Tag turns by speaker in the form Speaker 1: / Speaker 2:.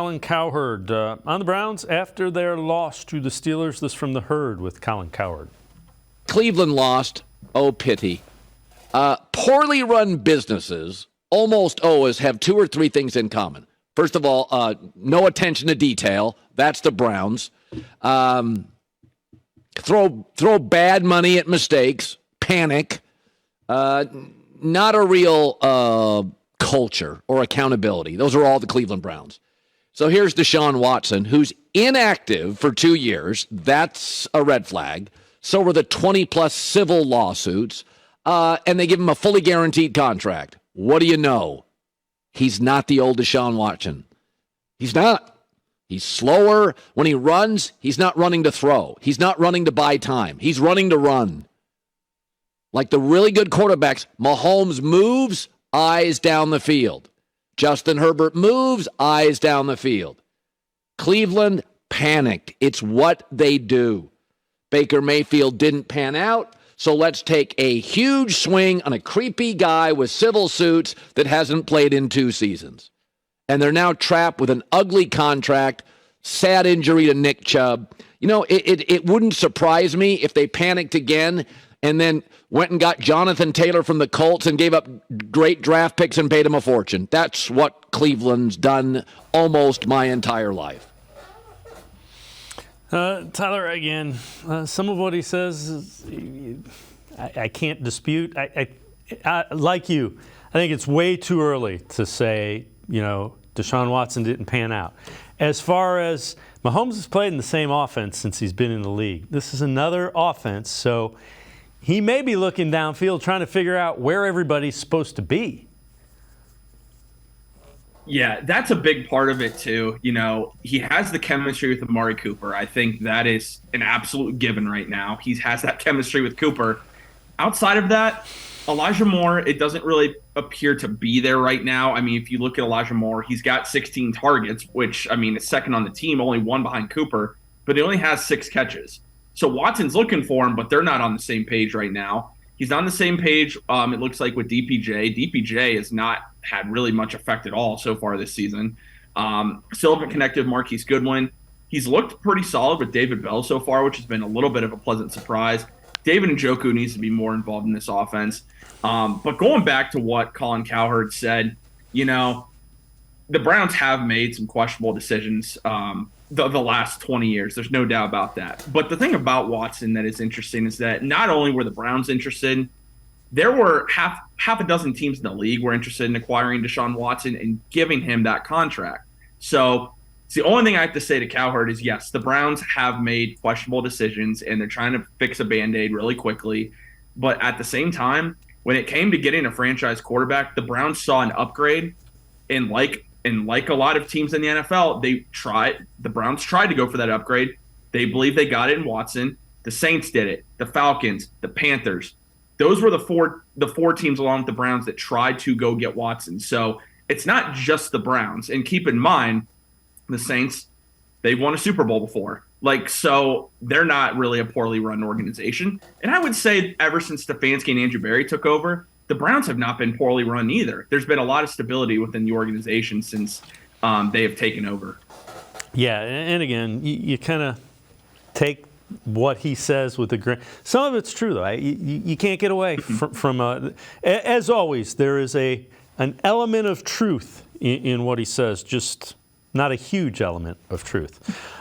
Speaker 1: Colin Cowherd on the Browns after their loss to the Steelers. This from The Herd with Colin Cowherd.
Speaker 2: Cleveland lost. Oh, pity. Poorly run businesses almost always have two or three things in common. First of all, no attention to detail. That's the Browns. Throw bad money at mistakes. Panic. Not a real culture or accountability. Those are all the Cleveland Browns. So here's Deshaun Watson, who's inactive for 2 years. That's a red flag. So were the 20-plus civil lawsuits. And they give him a fully guaranteed contract. What do you know? He's not the old Deshaun Watson. He's not. He's slower. When he runs, he's not running to throw. He's not running to buy time. He's running to run. Like the really good quarterbacks, Mahomes moves, eyes down the field. Justin Herbert moves, eyes down the field. Cleveland panicked. It's what they do. Baker Mayfield didn't pan out, so let's take a huge swing on a creepy guy with civil suits that hasn't played in 2 seasons. And they're now trapped with an ugly contract, sad injury to Nick Chubb. You know, it wouldn't surprise me if they panicked again and then went and got Jonathan Taylor from the Colts and gave up great draft picks and paid him a fortune. That's what Cleveland's done almost my entire life.
Speaker 1: Tyler, again, some of what he says is, I can't dispute. I like you, I think it's way too early to say, Deshaun Watson didn't pan out. As far as Mahomes has played in the same offense since he's been in the league. This is another offense, so he may be looking downfield trying to figure out where everybody's supposed to be.
Speaker 3: Yeah, that's a big part of it, too. He has the chemistry with Amari Cooper. I think that is an absolute given right now. He has that chemistry with Cooper. Outside of that, Elijah Moore, it doesn't really appear to be there right now. I mean, if you look at Elijah Moore, he's got 16 targets, which, is second on the team, only one behind Cooper, but he only has 6 catches. So Watson's looking for him, but they're not on the same page right now. He's not on the same page, it looks like, with DPJ. DPJ has not had really much effect at all so far this season. Still haven't connected with Marquise Goodwin. He's looked pretty solid with David Bell so far, which has been a little bit of a pleasant surprise. David Njoku needs to be more involved in this offense. But going back to what Colin Cowherd said, the Browns have made some questionable decisions the last 20 years. There's no doubt about that. But the thing about Watson that is interesting is that not only were the Browns interested, there were half a dozen teams in the league were interested in acquiring Deshaun Watson and giving him that contract. So it's the only thing I have to say to Cowherd is, yes, the Browns have made questionable decisions and they're trying to fix a Band-Aid really quickly. But at the same time, when it came to getting a franchise quarterback, the Browns saw an upgrade. And like a lot of teams in the NFL, the Browns tried to go for that upgrade. They believe they got it in Watson. The Saints did it. The Falcons, the Panthers. Those were the four teams along with the Browns that tried to go get Watson. So it's not just the Browns. And keep in mind, the Saints, they've won a Super Bowl before. So they're not really a poorly run organization. And I would say ever since Stefanski and Andrew Berry took over, the Browns have not been poorly run either. There's been a lot of stability within the organization since they have taken over. Yeah,
Speaker 1: and again, you kind of take what he says with a grain. Some of it's true, though. You can't get away from as always, there is an element of truth in what he says, just not a huge element of truth.